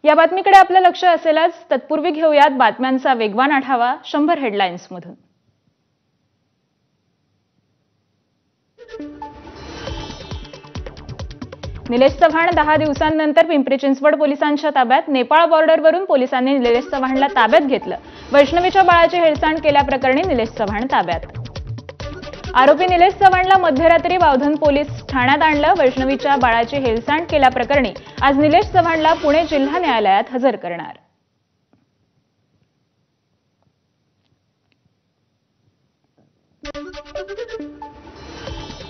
या बातमीकडे आपलं लक्ष असेलच, तत्पूर्वी घेऊयात बातम्यांचा वेगवान आढावा 100 हेडलाईन्स मधून। निलेश चव्हाण 10 दिवसांनंतर पिंपरी चिंचवड पोलिसांच्या ताब्यात। नेपाळ बॉर्डरवरून पोलिसांनी निलेश चव्हाणला ताब्यात घेतलं। वैष्णवीच्या बाळाची हेळसांड केल्याप्रकरणी निलेश चव्हाण ताब्यात। आरोपी निलेश चव्हाणला मध्यरात्री बावधन पोलीस ठाण्यात आणलं। वैष्णवीच्या बाळाची हेळसांड केल्याप्रकरणी आज निलेश चव्हाणला पुणे जिल्हा न्यायालयात हजर करणार।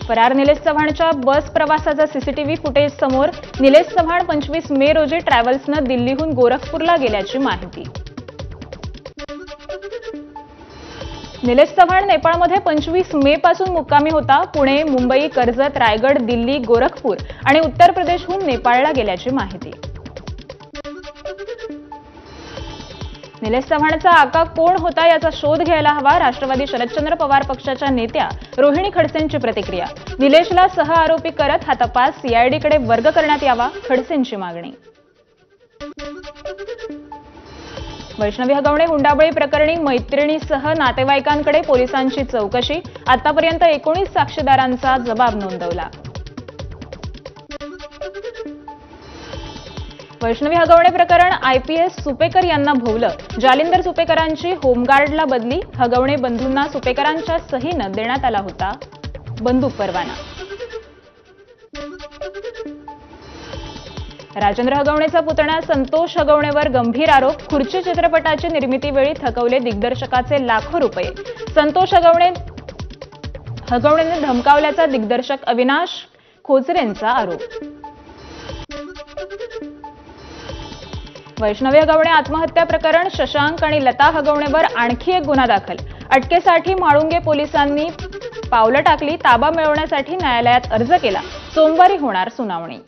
फरार निलेश चव्हाणच्या बस प्रवासाचा सीसीटीव्ही फुटेज समोर। निलेश चव्हाण 25 मे रोजी ट्रॅव्हल्सनं दिल्लीहून गोरखपूरला गेल्याची माहिती। निलेश चव्हाण नेपाळमध्ये 25 मे पासून मुक्कामी होता। पुणे, मुंबई, कर्जत, रायगड, दिल्ली, गोरखपूर आणि उत्तर प्रदेशहून नेपाळला गेल्याची माहिती। निलेश चव्हाणचा आका कोण होता याचा शोध घ्यायला हवा। राष्ट्रवादी शरदचंद्र पवार पक्षाच्या नेत्या रोहिणी खडसेंची प्रतिक्रिया। निलेशला सह आरोपी करत हा तपास सीआयडीकडे वर्ग करण्यात यावा, खडसेंची मागणी। वैष्णवी हगवणे हुंडाबळी प्रकरणी मैत्रिणीसह नातेवाईकांकडे पोलिसांची चौकशी। आतापर्यंत 19 साक्षीदारांचा जबाब नोंदवला। वैष्णवी हगवणे प्रकरण आयपीएस सुपेकर यांना भोवलं। जालिंदर सुपेकरांची होमगार्डला बदली। हगवणे बंधूंना सुपेकरांच्या सहीनं देण्यात आला होता बंदूक परवाना। राजेंद्र हगवणेचा पुतण्या संतोष हगवणेवर गंभीर आरोप। खुर्ची चित्रपटाची निर्मितीवेळी थकवले दिग्दर्शकाचे लाखो रुपये। संतोष हगवणेने धमकावल्याचा दिग्दर्शक अविनाश खोचरेंचा आरोप। वैष्णवी हगवणे आत्महत्या प्रकरण। शशांक आणि लता हगवणेवर आणखी एक गुन्हा दाखल। अटकेसाठी म्हाळुंगे पोलिसांनी पावलं टाकली। ताबा मिळवण्यासाठी न्यायालयात अर्ज केला। सोमवारी होणार सुनावणी।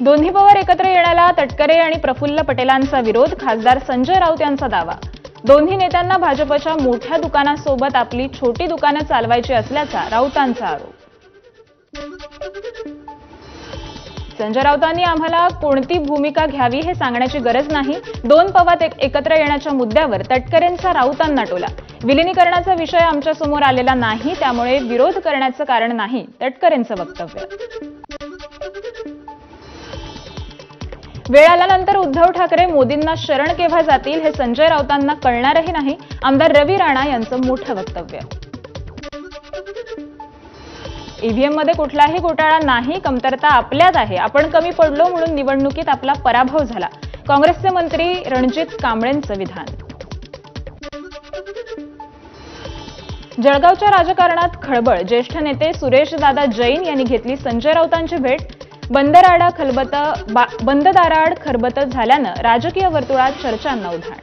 दोन्ही पवार एकत्र येण्याला तटकरे आणि प्रफुल्ल पटेलांचा विरोध। खासदार संजय राऊत यांचा दावा। दोन्ही नेत्यांना भाजपच्या मोठ्या दुकानासोबत आपली छोटी दुकानं चालवायची असल्याचा राऊतांचा आरोप। संजय राऊतांनी आम्हाला कोणती भूमिका घ्यावी हे सांगण्याची गरज नाही। दोन पवार एकत्र येण्याच्या मुद्द्यावर तटकरेंचा राऊतांना टोला। विलिनीकरणाचा विषय आमच्या समोर आलेला नाही, त्यामुळे विरोध करण्याचं कारण नाही, तटकरेंचं वक्तव्य। वेळ आल्यानंतर उद्धव ठाकरे मोदींना शरण केव्हा जातील हे संजय राऊतांना कळणारही नाही। आमदार रवी राणा यांचं मोठं वक्तव्य। ईव्हीएममध्ये कुठलाही घोटाळा नाही, कमतरता आपल्यात आहे। आपण कमी पडलो म्हणून निवडणुकीत आपला पराभव झाला। काँग्रेसचे मंत्री रणजित कांबळेंचं विधान। जळगावच्या राजकारणात खळबळ। ज्येष्ठ नेते सुरेशदादा जैन यांनी घेतली संजय राऊतांची भेट। बंद दाराआड खरबत झाल्यानं राजकीय वर्तुळात चर्चांना उधाण।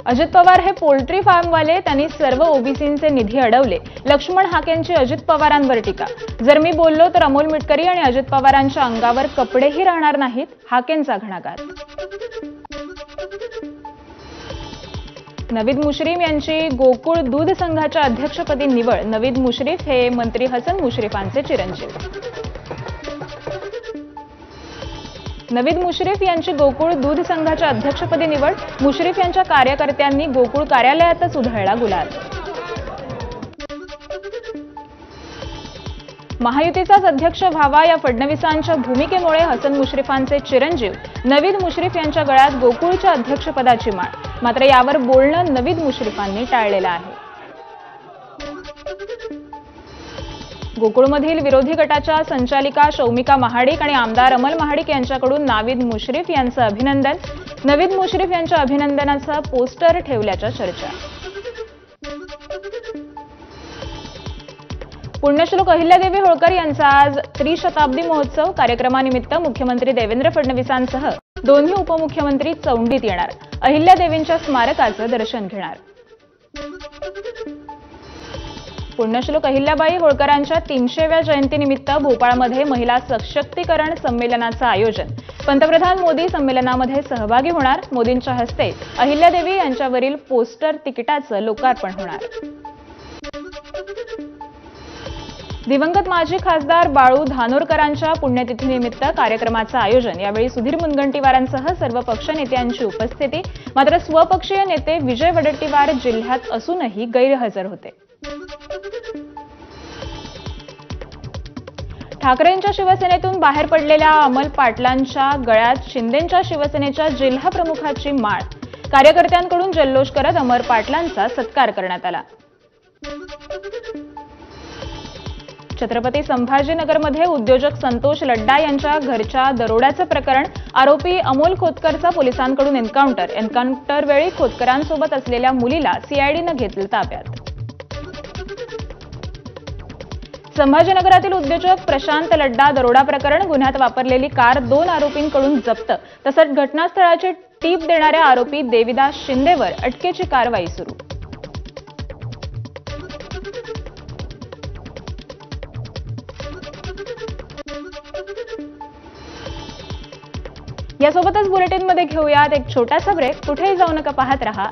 अजित पवार हे पोल्ट्री फार्मवाले, त्यांनी सर्व ओबीसींचे निधी अडवले। लक्ष्मण हाकेंची अजित पवारांवर टीका। जर मी बोललो तर अमोल मिटकरी आणि अजित पवारांच्या अंगावर कपडेही राहणार नाहीत, हाकेंचा घणाघात। नवीद मुश्रीफ यांची गोकुळ दूध संघाच्या अध्यक्षपदी निवड। नवीद मुश्रीफ हे मंत्री हसन मुश्रीफांचे चिरंजीव। नवीद मुश्रीफ यांची गोकुळ दूध संघाच्या अध्यक्षपदी निवड। मुश्रीफ यांच्या कार्यकर्त्यांनी गोकुळ कार्यालयातच उधळला गुलाल। महायुतीचाच अध्यक्ष व्हावा या फडणवीसांच्या भूमिकेमुळे हसन मुश्रीफांचे चिरंजीव नवीद मुश्रीफ यांच्या गळ्यात गोकुळच्या अध्यक्षपदाची माळ। मात्र यावर बोलणं नवीद मुश्रीफांनी टाळलेलं आहे। गोकुळमधील विरोधी गटाच्या संचालिका शौमिका महाडिक आणि आमदार अमल महाडिक यांच्याकडून नवीद मुश्रीफ यांचं अभिनंदन। नवीद मुश्रीफ यांच्या अभिनंदनाचा पोस्टर ठेवल्याच्या चर्चा। पुण्यश्लोक अहिल्यादेवी होळकर यांचा आज त्रिशताब्दी महोत्सव। कार्यक्रमानिमित्त मुख्यमंत्री देवेंद्र फडणवीसांसह दोन्ही उपमुख्यमंत्री चौंडीत येणार। अहिल्यादेवींच्या स्मारकाचं दर्शन घेणार। पुण्यश्लोक अहिल्याबाई होळकरांच्या 300व्या जयंतीनिमित्त भोपाळमध्ये महिला सशक्तीकरण संमेलनाचं आयोजन। पंतप्रधान मोदी संमेलनामध्ये सहभागी होणार। मोदींच्या हस्ते अहिल्यादेवी यांच्यावरील पोस्टर तिकिटाचं लोकार्पण होणार। दिवंगत माजी खासदार बाळू धानोरकरांच्या पुण्यतिथीनिमित्त कार्यक्रमाचं आयोजन। यावेळी सुधीर मुनगंटीवारांसह सर्व पक्षनेत्यांची उपस्थिती। मात्र स्वपक्षीय नेते विजय वडेट्टीवार जिल्ह्यात असूनही गैरहजर होते। ठाकरेंच्या शिवसेनेतून बाहेर पडलेल्या अमल पाटलांच्या गळ्यात शिंदेंच्या शिवसेनेच्या जिल्हा प्रमुखाची माळ। कार्यकर्त्यांकडून जल्लोष करत अमर पाटलांचा सत्कार करण्यात आला। छत्रपती संभाजीनगरमध्ये उद्योजक संतोष लड्डा यांच्या घरच्या दरोड्याचं प्रकरण। आरोपी अमोल खोतकरचा पोलिसांकडून एन्काउंटर वेळी खोतकरांसोबत असलेल्या मुलीला सीआयडीनं घेतलं ताब्यात। संभाजीनगरातील उद्योजक प्रशांत लड्डा दरोडा प्रकरण। गुन्ह्यात वापरलेली कार 2 आरोपींकडून जप्त। तसंच घटनास्थळाची टीप देणाऱ्या आरोपी देविदास शिंदेवर अटकेची कारवाई सुरू। यासोबतच बुलेटिनमध्ये घेऊयात एक छोटासा ब्रेक। कुठेही जाऊ नका, पाहत रहा